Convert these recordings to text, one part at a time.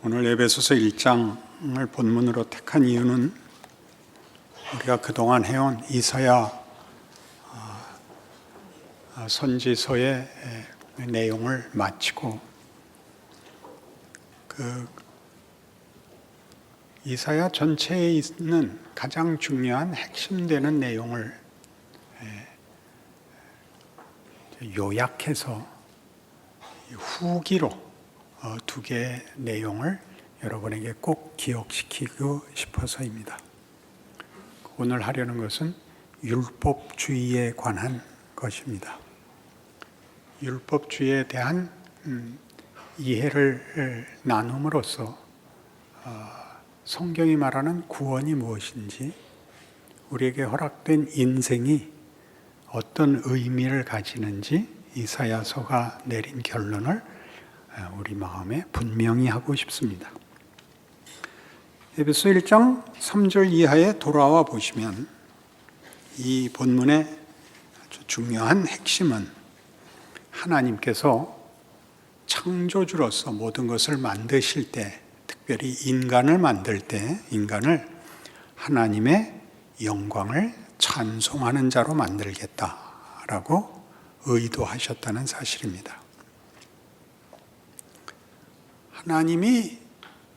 오늘 에베소서 1장을 본문으로 택한 이유는 우리가 그동안 해온 이사야 선지서의 내용을 마치고 그 이사야 전체에 있는 가장 중요한 핵심되는 내용을 요약해서 후기로 두 개의 내용을 여러분에게 꼭 기억시키고 싶어서입니다. 오늘 하려는 것은 율법주의에 관한 것입니다. 율법주의에 대한 이해를 나눔으로써 성경이 말하는 구원이 무엇인지, 우리에게 허락된 인생이 어떤 의미를 가지는지 이사야서가 내린 결론을 우리 마음에 분명히 하고 싶습니다. 에베소 1장 3절 이하에 돌아와 보시면 이 본문의 아주 중요한 핵심은 하나님께서 창조주로서 모든 것을 만드실 때, 특별히 인간을 만들 때 인간을 하나님의 영광을 찬송하는 자로 만들겠다라고 의도하셨다는 사실입니다. 하나님이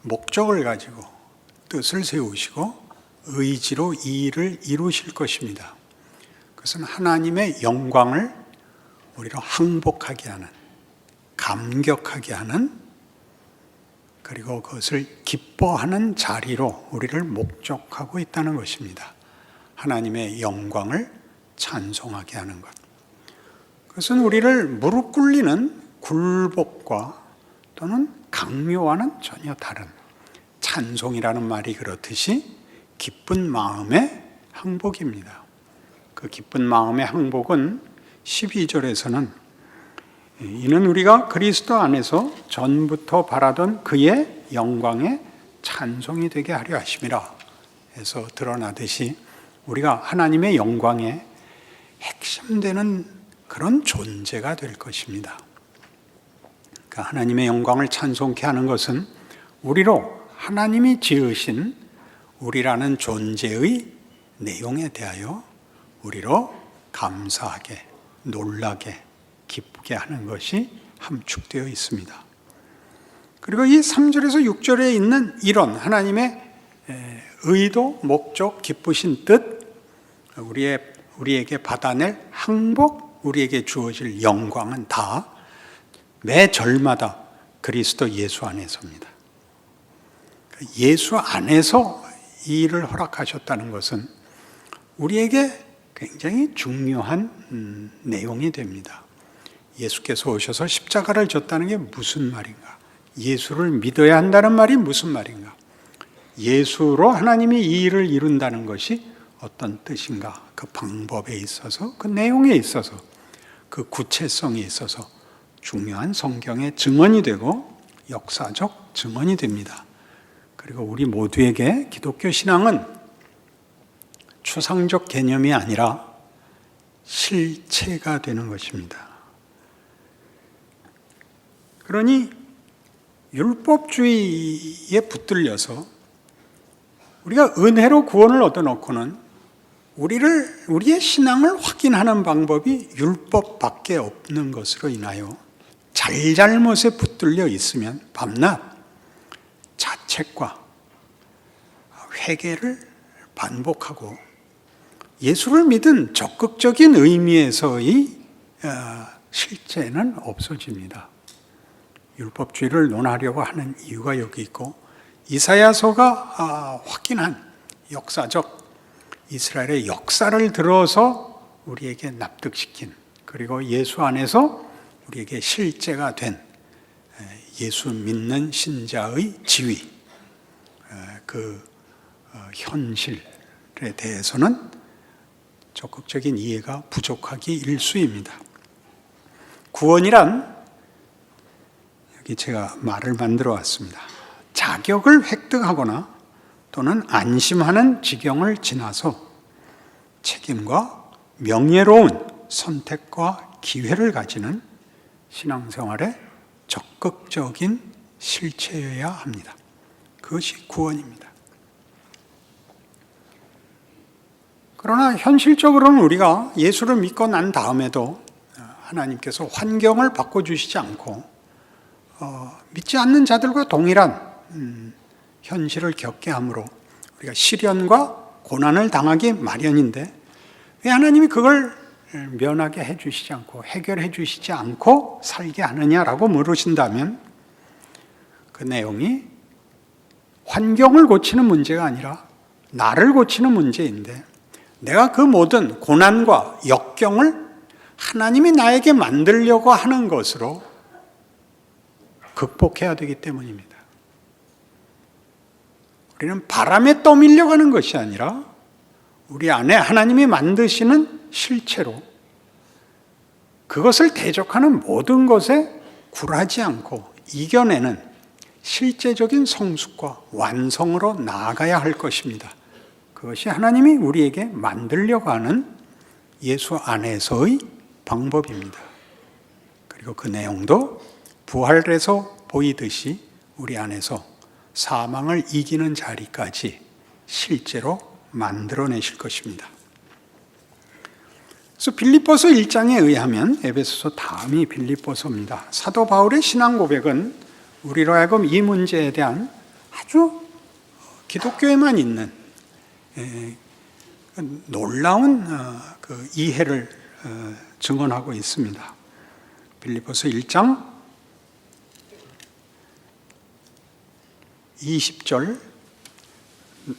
목적을 가지고 뜻을 세우시고 의지로 이 일을 이루실 것입니다. 그것은 하나님의 영광을 우리로 항복하게 하는, 감격하게 하는, 그리고 그것을 기뻐하는 자리로 우리를 목적하고 있다는 것입니다. 하나님의 영광을 찬송하게 하는 것. 그것은 우리를 무릎 꿇리는 굴복과 또는 강요와는 전혀 다른, 찬송이라는 말이 그렇듯이 기쁜 마음의 항복입니다. 그 기쁜 마음의 항복은 12절에서는 이는 우리가 그리스도 안에서 전부터 바라던 그의 영광의 찬송이 되게 하려 하심이라 해서 드러나듯이 우리가 하나님의 영광의 핵심되는 그런 존재가 될 것입니다. 그러니까 하나님의 영광을 찬송케 하는 것은 우리로 하나님이 지으신 우리라는 존재의 내용에 대하여 우리로 감사하게, 놀라게, 기쁘게 하는 것이 함축되어 있습니다. 그리고 이 3절에서 6절에 있는 이런 하나님의 의도, 목적, 기쁘신 뜻, 우리에게 받아낼 항복, 우리에게 주어질 영광은 다 매 절마다 그리스도 예수 안에서입니다. 예수 안에서 이 일을 허락하셨다는 것은 우리에게 굉장히 중요한 내용이 됩니다. 예수께서 오셔서 십자가를 졌다는 게 무슨 말인가? 예수를 믿어야 한다는 말이 무슨 말인가? 예수로 하나님이 이 일을 이룬다는 것이 어떤 뜻인가? 그 방법에 있어서, 그 내용에 있어서, 그 구체성에 있어서 중요한 성경의 증언이 되고 역사적 증언이 됩니다. 그리고 우리 모두에게 기독교 신앙은 추상적 개념이 아니라 실체가 되는 것입니다. 그러니 율법주의에 붙들려서 우리가 은혜로 구원을 얻어놓고는 우리의 신앙을 확인하는 방법이 율법밖에 없는 것으로 인하여 잘잘못에 붙들려 있으면 밤낮 자책과 회개를 반복하고 예수를 믿은 적극적인 의미에서의 실제는 없어집니다. 율법주의를 논하려고 하는 이유가 여기 있고, 이사야서가 확인한 역사적 이스라엘의 역사를 들어서 우리에게 납득시킨, 그리고 예수 안에서 우리에게 실제가 된 예수 믿는 신자의 지위, 그 현실에 대해서는 적극적인 이해가 부족하기 일쑤입니다. 구원이란, 여기 제가 말을 만들어 왔습니다. 자격을 획득하거나 또는 안심하는 지경을 지나서 책임과 명예로운 선택과 기회를 가지는 신앙생활의 적극적인 실체여야 합니다. 그것이 구원입니다. 그러나 현실적으로는 우리가 예수를 믿고 난 다음에도 하나님께서 환경을 바꿔주시지 않고 믿지 않는 자들과 동일한 현실을 겪게 함으로 우리가 시련과 고난을 당하기 마련인데 왜 하나님이 그걸 면하게 해주시지 않고 해결해 주시지 않고 살게 하느냐라고 물으신다면 그 내용이 환경을 고치는 문제가 아니라 나를 고치는 문제인데 내가 그 모든 고난과 역경을 하나님이 나에게 만들려고 하는 것으로 극복해야 되기 때문입니다. 우리는 바람에 떠밀려가는 것이 아니라 우리 안에 하나님이 만드시는 실체로 그것을 대적하는 모든 것에 굴하지 않고 이겨내는 실제적인 성숙과 완성으로 나아가야 할 것입니다. 그것이 하나님이 우리에게 만들려고 하는 예수 안에서의 방법입니다. 그리고 그 내용도 부활에서 보이듯이 우리 안에서 사망을 이기는 자리까지 실제로 만들어내실 것입니다. 그래서 빌립보서 1장에 의하면 에베소서 다음이 빌립보서입니다. 사도 바울의 신앙 고백은 우리로 하여금 이 문제에 대한 아주 기독교에만 있는 놀라운 그 이해를 증언하고 있습니다. 빌립보서 1장 20절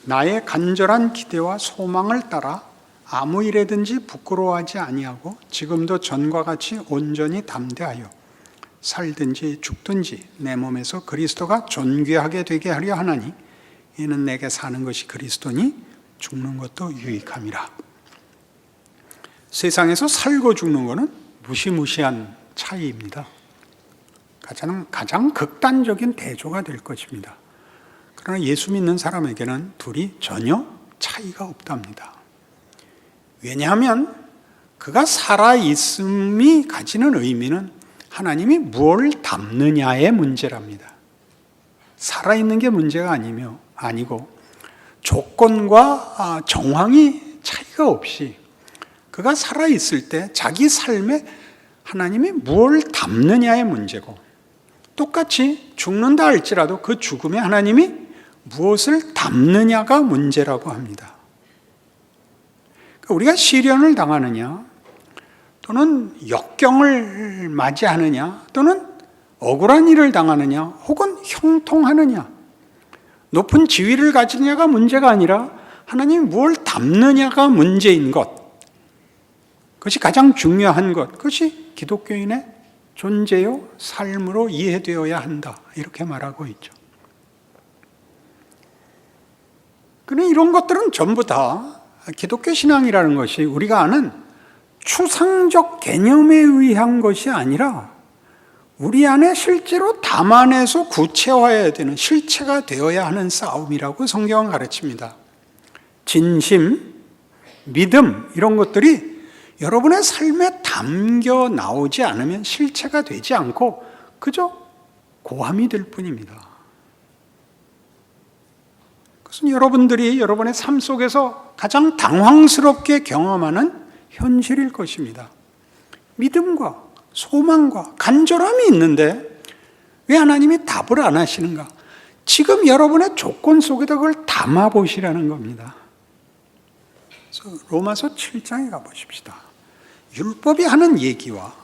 나의 간절한 기대와 소망을 따라 아무 일에든지 부끄러워하지 아니하고 지금도 전과 같이 온전히 담대하여 살든지 죽든지 내 몸에서 그리스도가 존귀하게 되게 하려 하나니 이는 내게 사는 것이 그리스도니 죽는 것도 유익함이라. 세상에서 살고 죽는 것은 무시무시한 차이입니다. 가장 극단적인 대조가 될 것입니다. 그러나 예수 믿는 사람에게는 둘이 전혀 차이가 없답니다. 왜냐하면 그가 살아있음이 가지는 의미는 하나님이 무엇을 담느냐의 문제랍니다. 살아있는 게 문제가 아니고 조건과 정황이 차이가 없이 그가 살아있을 때 자기 삶에 하나님이 무엇을 담느냐의 문제고 똑같이 죽는다 할지라도 그 죽음에 하나님이 무엇을 담느냐가 문제라고 합니다. 우리가 시련을 당하느냐 또는 역경을 맞이하느냐 또는 억울한 일을 당하느냐 혹은 형통하느냐 높은 지위를 가지느냐가 문제가 아니라 하나님이 뭘 담느냐가 문제인 것, 그것이 가장 중요한 것, 그것이 기독교인의 존재요 삶으로 이해되어야 한다 이렇게 말하고 있죠. 그런데 이런 것들은 전부 다 기독교 신앙이라는 것이 우리가 아는 추상적 개념에 의한 것이 아니라 우리 안에 실제로 담아내서 구체화해야 되는 실체가 되어야 하는 싸움이라고 성경은 가르칩니다. 진심, 믿음 이런 것들이 여러분의 삶에 담겨 나오지 않으면 실체가 되지 않고 그저 고함이 될 뿐입니다. 그것은 여러분들이 여러분의 삶 속에서 가장 당황스럽게 경험하는 현실일 것입니다. 믿음과 소망과 간절함이 있는데 왜 하나님이 답을 안 하시는가? 지금 여러분의 조건 속에다 그걸 담아 보시라는 겁니다. 그래서 로마서 7장에 가보십시다. 율법이 하는 얘기와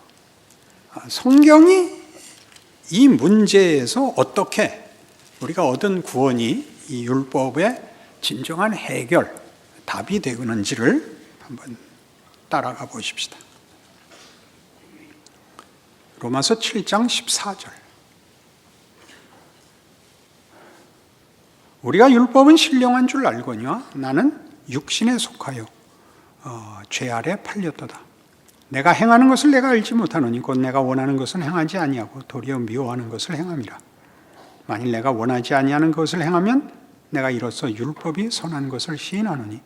성경이 이 문제에서 어떻게 우리가 얻은 구원이 이 율법의 진정한 해결, 답이 되는지를 한번 따라가 보십시다. 로마서 7장 14절. 우리가 율법은 신령한 줄 알거니와 나는 육신에 속하여 죄 아래 팔렸도다. 내가 행하는 것을 내가 알지 못하노니 곧 내가 원하는 것은 행하지 아니하고 도리어 미워하는 것을 행함이라. 만일 내가 원하지 아니하는 것을 행하면 내가 이로써 율법이 선한 것을 시인하노니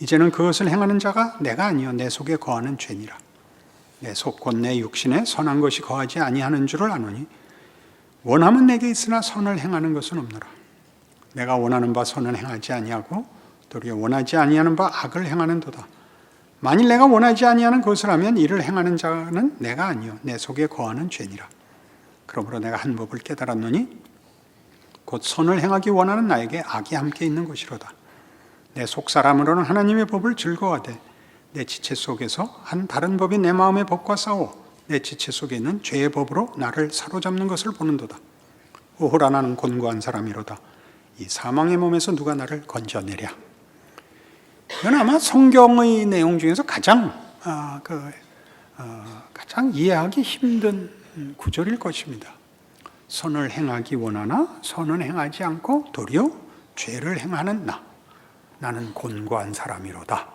이제는 그것을 행하는 자가 내가 아니요 내 속에 거하는 죄니라. 내 속 곧 내 육신에 선한 것이 거하지 아니하는 줄을 아노니 원함은 내게 있으나 선을 행하는 것은 없노라. 내가 원하는 바 선은 행하지 아니하고 도리어 원하지 아니하는 바 악을 행하는도다. 만일 내가 원하지 아니하는 것을 하면 이를 행하는 자는 내가 아니요 내 속에 거하는 죄니라. 그러므로 내가 한 법을 깨달았노니 곧 선을 행하기 원하는 나에게 악이 함께 있는 것이로다. 내 속사람으로는 하나님의 법을 즐거워하되 내 지체 속에서 한 다른 법이 내 마음의 법과 싸워 내 지체 속에 있는 죄의 법으로 나를 사로잡는 것을 보는도다. 오호라 나는 곤고한 사람이로다. 이 사망의 몸에서 누가 나를 건져내랴. 이건 아마 성경의 내용 중에서 가장 이해하기 힘든 구절일 것입니다. 선을 행하기 원하나 선은 행하지 않고 도리어 죄를 행하는 나는 곤고한 사람이로다.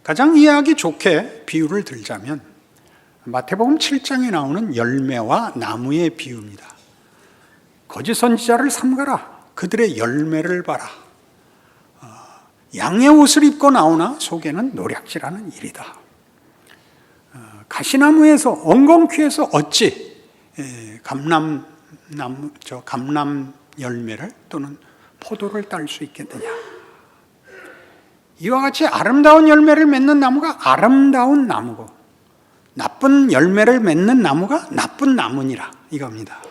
가장 이해하기 좋게 비유를 들자면 마태복음 7장에 나오는 열매와 나무의 비유입니다. 거짓 선지자를 삼가라. 그들의 열매를 봐라. 양의 옷을 입고 나오나 속에는 노략질하는 일이다. 가시나무에서 엉겅퀴에서 어찌 감람 열매를 또는 포도를 딸 수 있겠느냐. 이와 같이 아름다운 열매를 맺는 나무가 아름다운 나무고 나쁜 열매를 맺는 나무가 나쁜 나무니라 이겁니다.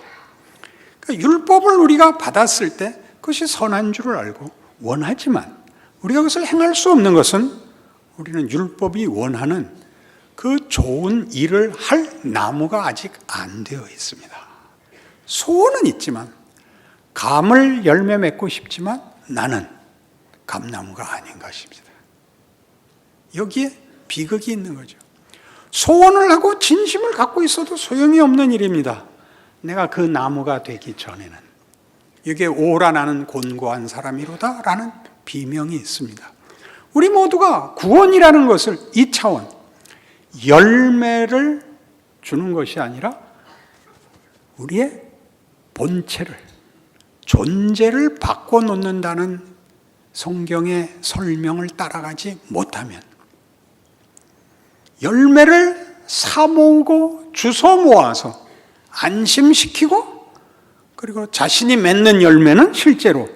그러니까 율법을 우리가 받았을 때 그것이 선한 줄을 알고 원하지만 우리가 그것을 행할 수 없는 것은 우리는 율법이 원하는 그 좋은 일을 할 나무가 아직 안 되어 있습니다. 소원은 있지만 감을 열매 맺고 싶지만 나는 감나무가 아닌 것입니다. 여기에 비극이 있는 거죠. 소원을 하고 진심을 갖고 있어도 소용이 없는 일입니다. 내가 그 나무가 되기 전에는. 여기에 오라 나는 곤고한 사람이로다 라는 비명이 있습니다. 우리 모두가 구원이라는 것을 이 차원 열매를 주는 것이 아니라 우리의 본체를 존재를 바꿔놓는다는 성경의 설명을 따라가지 못하면 열매를 사모으고 주워 모아서 안심시키고 그리고 자신이 맺는 열매는 실제로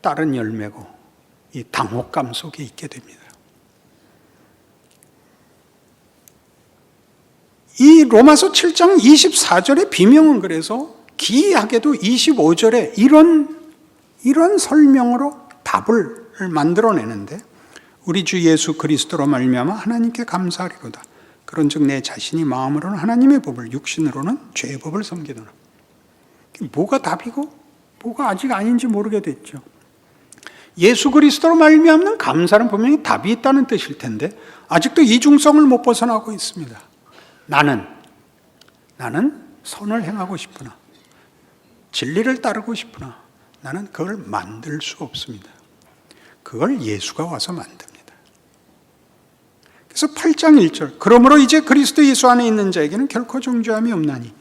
다른 열매고 이 당혹감 속에 있게 됩니다. 이 로마서 7장 24절의 비명은 그래서 기이하게도 25절에 이런 설명으로 답을 만들어내는데 우리 주 예수 그리스도로 말미암아 하나님께 감사하리로다. 그런즉 내 자신이 마음으로는 하나님의 법을 육신으로는 죄의 법을 섬기노라. 뭐가 답이고 뭐가 아직 아닌지 모르게 됐죠. 예수 그리스도로 말미암는 감사는 분명히 답이 있다는 뜻일 텐데 아직도 이중성을 못 벗어나고 있습니다. 나는 선을 행하고 싶으나 진리를 따르고 싶으나 나는 그걸 만들 수 없습니다. 그걸 예수가 와서 만듭니다. 그래서 8장 1절 그러므로 이제 그리스도 예수 안에 있는 자에게는 결코 정죄함이 없나니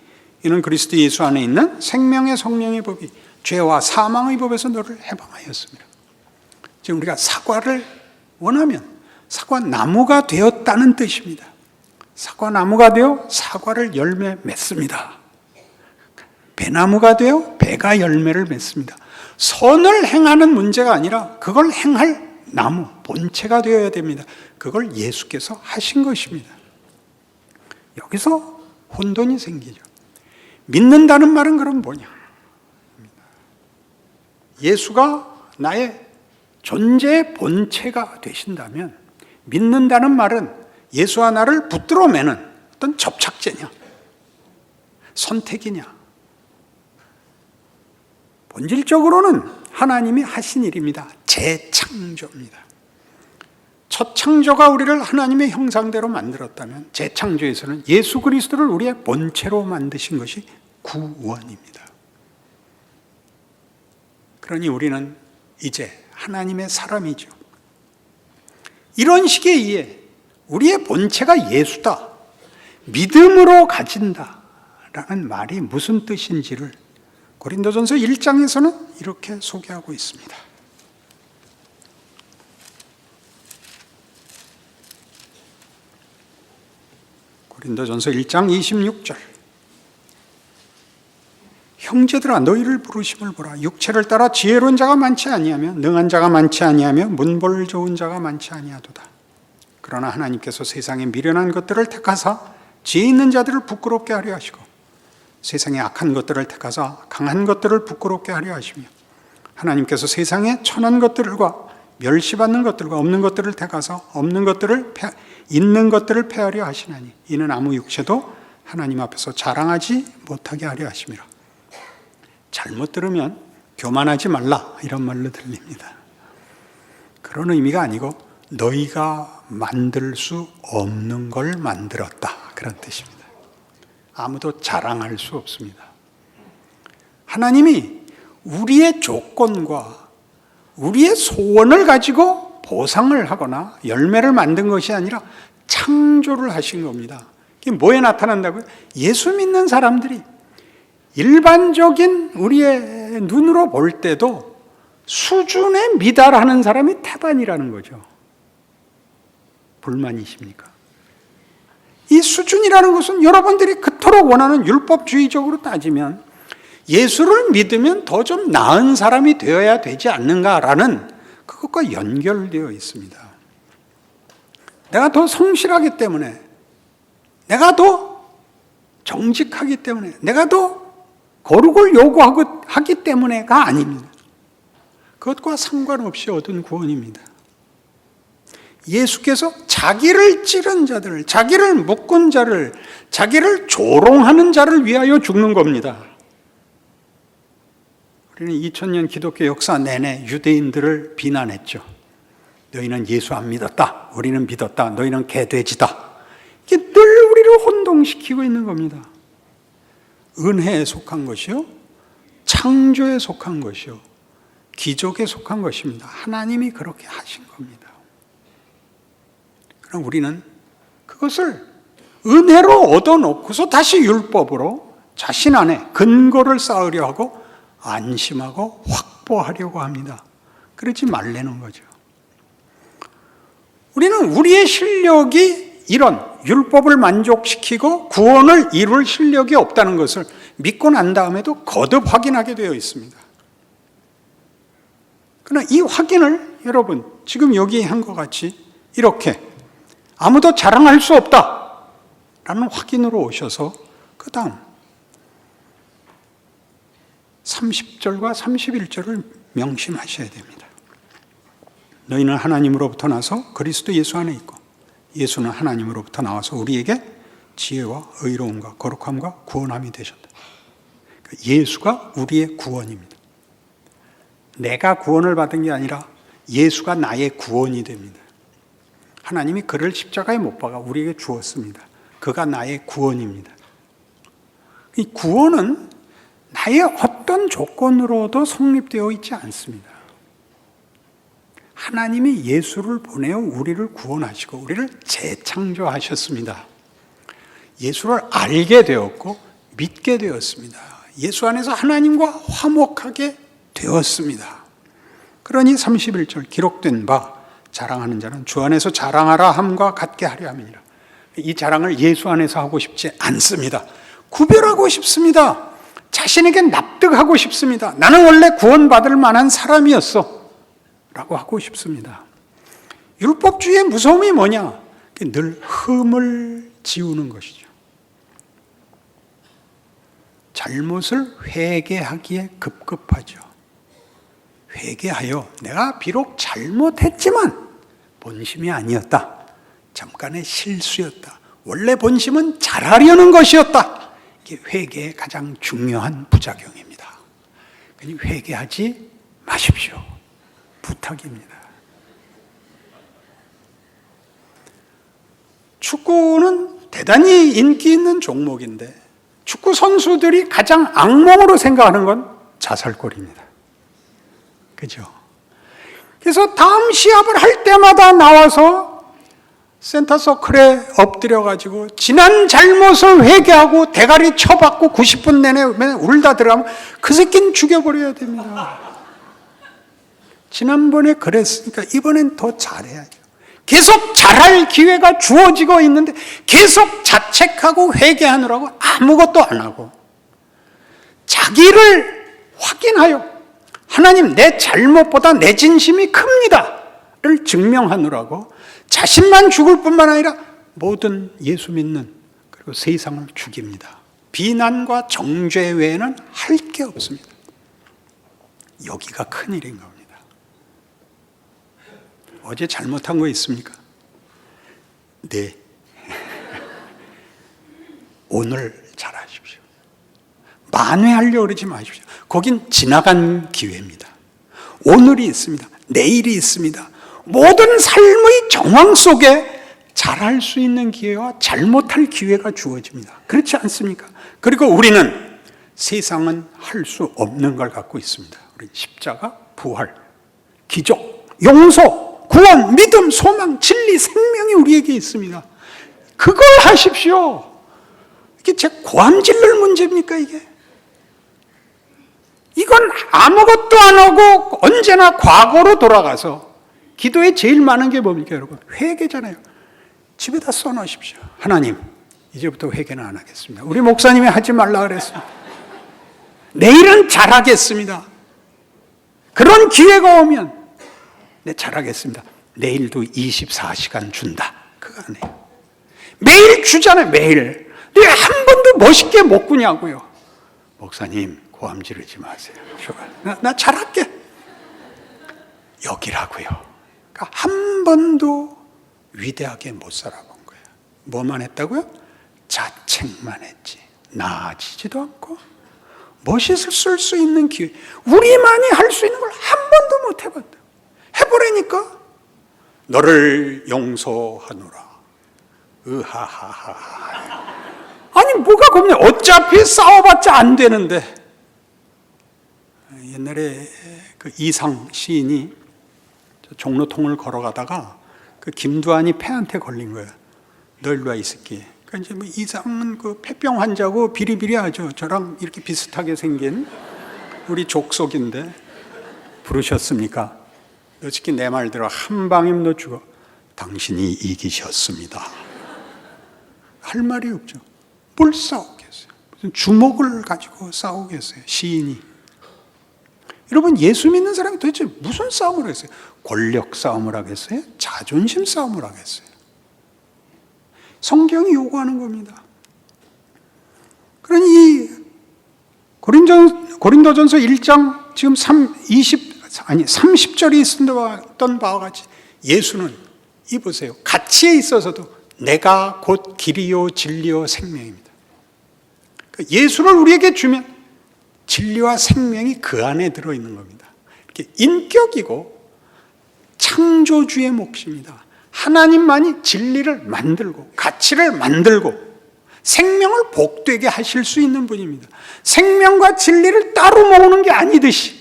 이는 그리스도 예수 안에 있는 생명의 성령의 법이 죄와 사망의 법에서 너를 해방하였습니다. 지금 우리가 사과를 원하면 사과나무가 되었다는 뜻입니다. 사과나무가 되어 사과를 열매 맺습니다. 배나무가 되어 배가 열매를 맺습니다. 선을 행하는 문제가 아니라 그걸 행할 나무, 본체가 되어야 됩니다. 그걸 예수께서 하신 것입니다. 여기서 혼돈이 생기죠. 믿는다는 말은 그럼 뭐냐? 예수가 나의 존재의 본체가 되신다면 믿는다는 말은 예수와 나를 붙들어 매는 어떤 접착제냐? 선택이냐? 본질적으로는 하나님이 하신 일입니다. 재창조입니다. 첫 창조가 우리를 하나님의 형상대로 만들었다면 재창조에서는 예수 그리스도를 우리의 본체로 만드신 것이 구원입니다. 그러니 우리는 이제 하나님의 사람이죠. 이런 식의 이해, 우리의 본체가 예수다, 믿음으로 가진다라는 말이 무슨 뜻인지를 고린도전서 1장에서는 이렇게 소개하고 있습니다. 고린도전서 1장 26절 형제들아 너희를 부르심을 보라. 육체를 따라 지혜로운 자가 많지 아니하며 능한 자가 많지 아니하며 문벌 좋은 자가 많지 아니하도다. 그러나 하나님께서 세상에 미련한 것들을 택하사 지혜 있는 자들을 부끄럽게 하려 하시고 세상에 악한 것들을 택하사 강한 것들을 부끄럽게 하려 하시며 하나님께서 세상에 천한 것들과 멸시받는 것들과 없는 것들을 택하사 있는 것들을 패하려 하시나니 이는 아무 육체도 하나님 앞에서 자랑하지 못하게 하려 하심이라. 잘못 들으면 교만하지 말라 이런 말로 들립니다. 그런 의미가 아니고 너희가 만들 수 없는 걸 만들었다 그런 뜻입니다. 아무도 자랑할 수 없습니다. 하나님이 우리의 조건과 우리의 소원을 가지고 보상을 하거나 열매를 만든 것이 아니라 창조를 하신 겁니다. 이게 뭐에 나타난다고요? 예수 믿는 사람들이 일반적인 우리의 눈으로 볼 때도 수준에 미달하는 사람이 태반이라는 거죠. 불만이십니까? 이 수준이라는 것은 여러분들이 그토록 원하는 율법주의적으로 따지면 예수를 믿으면 더 좀 나은 사람이 되어야 되지 않는가라는 그것과 연결되어 있습니다. 내가 더 성실하기 때문에, 내가 더 정직하기 때문에, 내가 더 거룩을 요구하기 때문에가 아닙니다. 그것과 상관없이 얻은 구원입니다. 예수께서 자기를 찌른 자들, 자기를 묶은 자를, 자기를 조롱하는 자를 위하여 죽는 겁니다. 우리는 2000년 기독교 역사 내내 유대인들을 비난했죠. 너희는 예수 안 믿었다. 우리는 믿었다. 너희는 개돼지다. 이게 늘 우리를 혼동시키고 있는 겁니다. 은혜에 속한 것이요, 창조에 속한 것이요, 기적에 속한 것입니다. 하나님이 그렇게 하신 겁니다. 그럼 우리는 그것을 은혜로 얻어놓고서 다시 율법으로 자신 안에 근거를 쌓으려 하고 안심하고 확보하려고 합니다. 그러지 말라는 거죠. 우리는 우리의 실력이 이런 율법을 만족시키고 구원을 이룰 실력이 없다는 것을 믿고 난 다음에도 거듭 확인하게 되어 있습니다. 그러나 이 확인을 여러분 지금 여기 한 것 같이 이렇게 아무도 자랑할 수 없다라는 확인으로 오셔서 그 다음 30절과 31절을 명심하셔야 됩니다. 너희는 하나님으로부터 나서 그리스도 예수 안에 있고 예수는 하나님으로부터 나와서 우리에게 지혜와 의로움과 거룩함과 구원함이 되셨다. 예수가 우리의 구원입니다. 내가 구원을 받은 게 아니라 예수가 나의 구원이 됩니다. 하나님이 그를 십자가에 못 박아 우리에게 주었습니다. 그가 나의 구원입니다. 이 구원은 나의 어떤 조건으로도 성립되어 있지 않습니다. 하나님이 예수를 보내어 우리를 구원하시고 우리를 재창조하셨습니다. 예수를 알게 되었고 믿게 되었습니다. 예수 안에서 하나님과 화목하게 되었습니다. 그러니 31절 기록된 바 자랑하는 자는 주 안에서 자랑하라 함과 같게 하려 함이니라. 이 자랑을 예수 안에서 하고 싶지 않습니다. 구별하고 싶습니다. 자신에게 납득하고 싶습니다. 나는 원래 구원받을 만한 사람이었어 라고 하고 싶습니다. 율법주의의 무서움이 뭐냐? 늘 흠을 지우는 것이죠. 잘못을 회개하기에 급급하죠. 회개하여 내가 비록 잘못했지만 본심이 아니었다. 잠깐의 실수였다. 원래 본심은 잘하려는 것이었다. 이게 회개의 가장 중요한 부작용입니다. 그러니 회개하지 마십시오. 부탁입니다. 축구는 대단히 인기 있는 종목인데 축구 선수들이 가장 악몽으로 생각하는 건 자살골입니다. 그죠? 그래서 다음 시합을 할 때마다 나와서 센터서클에 엎드려가지고 지난 잘못을 회개하고 대가리 쳐받고 90분 내내 울다 들어가면 그 새끼는 죽여버려야 됩니다. 지난번에 그랬으니까 이번엔 더 잘해야죠. 계속 잘할 기회가 주어지고 있는데 계속 자책하고 회개하느라고 아무것도 안 하고 자기를 확인하여 하나님 내 잘못보다 내 진심이 큽니다를 증명하느라고 자신만 죽을 뿐만 아니라 모든 예수 믿는 그리고 세상을 죽입니다. 비난과 정죄 외에는 할 게 없습니다. 여기가 큰일인 겁니다. 어제 잘못한 거 있습니까? 네. 오늘 잘하십시오. 만회하려고 그러지 마십시오. 거긴 지나간 기회입니다. 오늘이 있습니다. 내일이 있습니다. 모든 삶의 정황 속에 잘할 수 있는 기회와 잘못할 기회가 주어집니다. 그렇지 않습니까? 그리고 우리는 세상은 할 수 없는 걸 갖고 있습니다. 우리 십자가, 부활, 기적, 용서, 구원, 믿음, 소망, 진리, 생명이 우리에게 있습니다. 그걸 하십시오. 이게 제 고함질를 문제입니까 이게? 이건 아무것도 안 하고 언제나 과거로 돌아가서 기도에 제일 많은 게 뭡니까 여러분? 회개잖아요. 집에다 써놓으십시오. 하나님, 이제부터 회개는 안 하겠습니다. 우리 목사님이 하지 말라 그랬습니다. 내일은 잘하겠습니다. 그런 기회가 오면 네, 잘하겠습니다. 내일도 24시간 준다. 그거 안 해요. 매일 주잖아요. 매일. 왜 한 번도 멋있게 못 구냐고요. 목사님 고함 지르지 마세요. 나 잘할게. 여기라고요. 그러니까 한 번도 위대하게 못 살아본 거예요. 뭐만 했다고요? 자책만 했지. 나아지지도 않고 멋있을 수 있는 기회, 우리만이 할 수 있는 걸 한 번도 못 해봤다. 해보라니까. 너를 용서하노라. 으하하하. 아니 뭐가 겁냐. 어차피 싸워봤자 안 되는데. 옛날에 그 이상 시인이 종로통을 걸어가다가 그 김두한이 폐한테 걸린 거야. 너 일로 와 이 새끼. 그러니까 이제 뭐 이상은 그 폐병 환자고 비리비리하죠. 저랑 이렇게 비슷하게 생긴 우리 족속인데 부르셨습니까? 너 새끼 내 말 들어. 한 방이면 너 죽어. 당신이 이기셨습니다. 할 말이 없죠. 뭘 싸우겠어요? 무슨 주먹을 가지고 싸우겠어요? 시인이. 여러분 예수 믿는 사람이 도대체 무슨 싸움을 하겠어요? 권력 싸움을 하겠어요? 자존심 싸움을 하겠어요? 성경이 요구하는 겁니다. 그러니 고린도전서 1장 지금 30절이 있었던 바와 같이 예수는 이 보세요. 가치에 있어서도 내가 곧 길이요 진리요 생명입니다. 예수를 우리에게 주면 진리와 생명이 그 안에 들어있는 겁니다. 이렇게 인격이고 창조주의 몫입니다. 하나님만이 진리를 만들고 가치를 만들고 생명을 복되게 하실 수 있는 분입니다. 생명과 진리를 따로 모으는 게 아니듯이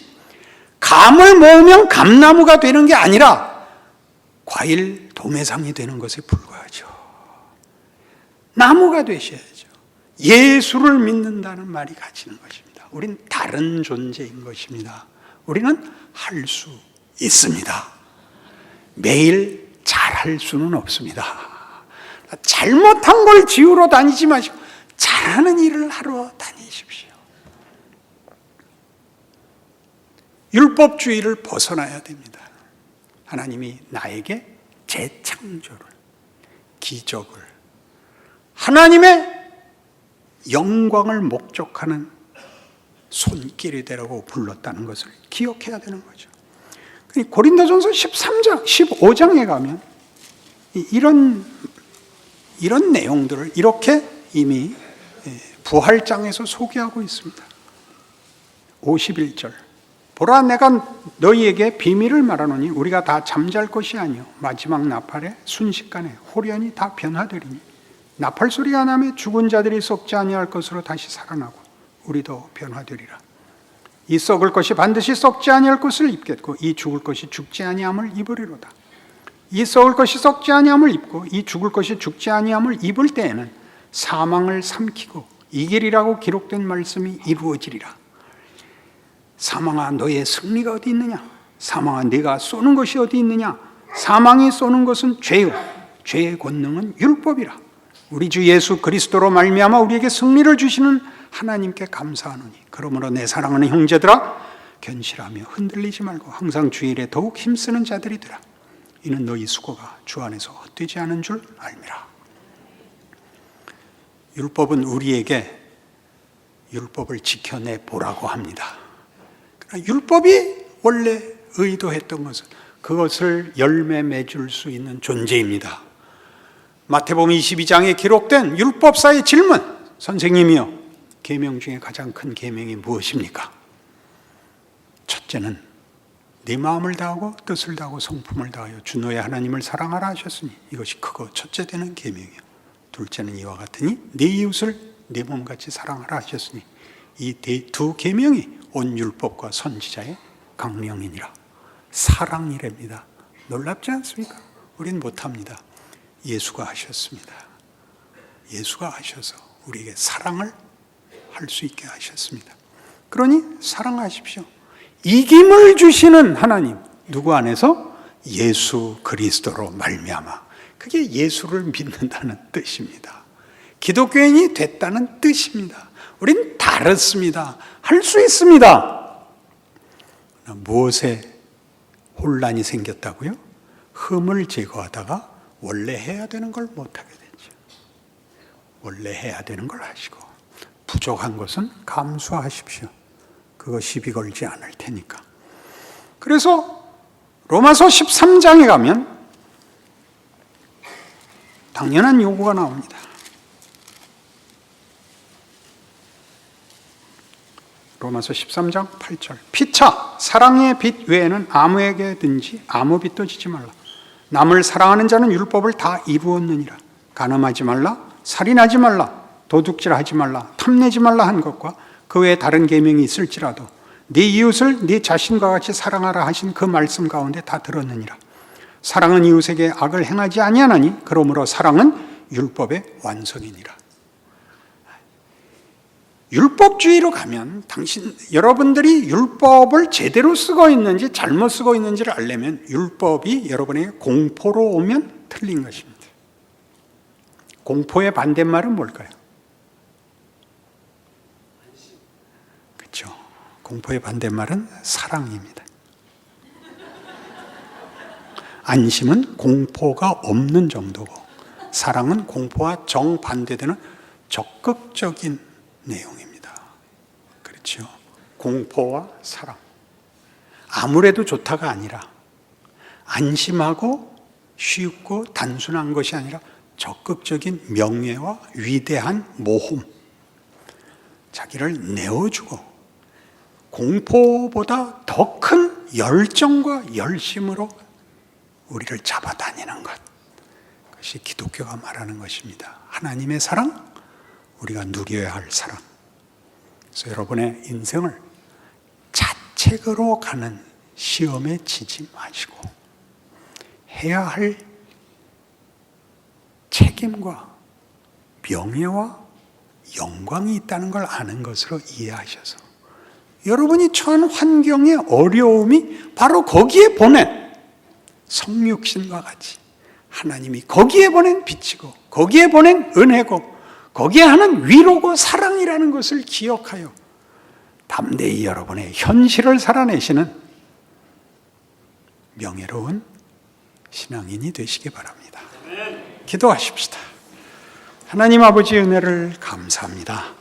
감을 모으면 감나무가 되는 게 아니라 과일 도매상이 되는 것에 불과하죠. 나무가 되셔야죠. 예수를 믿는다는 말이 가지는 것입니다. 우린 다른 존재인 것입니다. 우리는 할 수 있습니다. 매일 잘할 수는 없습니다. 잘못한 걸 지우러 다니지 마시고 잘하는 일을 하러 다니십시오. 율법주의를 벗어나야 됩니다. 하나님이 나에게 재창조를, 기적을, 하나님의 영광을 목적하는 손길이 되라고 불렀다는 것을 기억해야 되는 거죠. 고린도전서 13장, 15장에 가면 이런 내용들을 이렇게 이미 부활장에서 소개하고 있습니다. 51절. 보라, 내가 너희에게 비밀을 말하노니 우리가 다 잠잘 것이 아니요 마지막 나팔에 순식간에 호련히 다 변화되리니 나팔 소리가 나며 죽은 자들이 썩지 아니할 것으로 다시 살아나고 우리도 변화되리라. 이 썩을 것이 반드시 썩지 아니할 것을 입겠고 이 죽을 것이 죽지 아니함을 입으리로다. 이 썩을 것이 썩지 아니함을 입고 이 죽을 것이 죽지 아니함을 입을 때에는 사망을 삼키고 이기리라고 기록된 말씀이 이루어지리라. 사망아, 너의 승리가 어디 있느냐? 사망아, 네가 쏘는 것이 어디 있느냐? 사망이 쏘는 것은 죄요, 죄의 권능은 율법이라. 우리 주 예수 그리스도로 말미암아 우리에게 승리를 주시는 하나님께 감사하노니 그러므로 내 사랑하는 형제들아 견실하며 흔들리지 말고 항상 주일에 더욱 힘쓰는 자들이 되라. 이는 너희 수고가 주 안에서 헛되지 않은 줄 알미라. 율법은 우리에게 율법을 지켜내 보라고 합니다. 그러나 율법이 원래 의도했던 것은 그것을 열매 맺을 수 있는 존재입니다. 마태복음 22장에 기록된 율법사의 질문, 선생님이요, 계명 중에 가장 큰 계명이 무엇입니까? 첫째는 네 마음을 다하고 뜻을 다하고 성품을 다하여 주 너의 하나님을 사랑하라 하셨으니 이것이 크고 첫째 되는 계명이요. 둘째는 이와 같으니 네 이웃을 네 몸같이 사랑하라 하셨으니 이 두 계명이 온 율법과 선지자의 강령이니라. 사랑이랍니다. 놀랍지 않습니까? 우린 못합니다. 예수가 하셨습니다. 예수가 하셔서 우리에게 사랑을 할 수 있게 하셨습니다. 그러니 사랑하십시오. 이김을 주시는 하나님, 누구 안에서? 예수 그리스도로 말미암아. 그게 예수를 믿는다는 뜻입니다. 기독교인이 됐다는 뜻입니다. 우린 다르습니다. 할 수 있습니다. 무엇에 혼란이 생겼다고요? 흠을 제거하다가 원래 해야 되는 걸 못하게 되죠. 원래 해야 되는 걸 하시고 부족한 것은 감수하십시오. 그거 시비 걸지 않을 테니까. 그래서 로마서 13장에 가면 당연한 요구가 나옵니다. 로마서 13장 8절. 피차 사랑의 빛 외에는 아무에게든지 아무 빛도 지지 말라. 남을 사랑하는 자는 율법을 다 이루었느니라. 간음하지 말라, 살인하지 말라, 도둑질하지 말라, 탐내지 말라 한 것과 그 외에 다른 계명이 있을지라도 네 이웃을 네 자신과 같이 사랑하라 하신 그 말씀 가운데 다 들었느니라. 사랑은 이웃에게 악을 행하지 아니하나니 그러므로 사랑은 율법의 완성이니라. 율법주의로 가면 여러분들이 율법을 제대로 쓰고 있는지 잘못 쓰고 있는지를 알려면 율법이 여러분에게 공포로 오면 틀린 것입니다. 공포의 반대말은 뭘까요? 그렇죠. 공포의 반대말은 사랑입니다. 안심은 공포가 없는 정도고 사랑은 공포와 정반대되는 적극적인 내용입니다. 그렇죠. 공포와 사랑. 아무래도 좋다가 아니라 안심하고 쉽고 단순한 것이 아니라 적극적인 명예와 위대한 모험. 자기를 내어주고 공포보다 더 큰 열정과 열심으로 우리를 잡아다니는 것. 그것이 기독교가 말하는 것입니다. 하나님의 사랑, 우리가 누려야 할 사랑. 그래서 여러분의 인생을 자책으로 가는 시험에 지지 마시고 해야 할 책임과 명예와 영광이 있다는 걸 아는 것으로 이해하셔서 여러분이 처한 환경의 어려움이 바로 거기에 보낸 성육신과 같이 하나님이 거기에 보낸 빛이고 거기에 보낸 은혜고 거기에 하는 위로고 사랑이라는 것을 기억하여 담대히 여러분의 현실을 살아내시는 명예로운 신앙인이 되시기 바랍니다. 기도하십시다. 하나님 아버지 은혜를 감사합니다.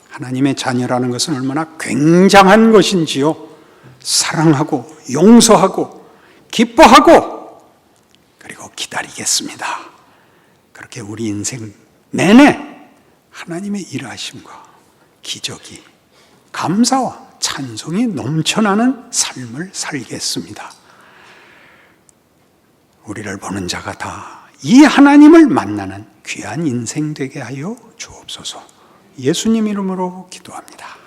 하나님의 자녀라는 것은 얼마나 굉장한 것인지요. 사랑하고 용서하고 기뻐하고 그리고 기다리겠습니다. 그렇게 우리 인생 내내 하나님의 일하심과 기적이 감사와 찬송이 넘쳐나는 삶을 살겠습니다. 우리를 보는 자가 다 이 하나님을 만나는 귀한 인생 되게 하여 주옵소서. 예수님 이름으로 기도합니다.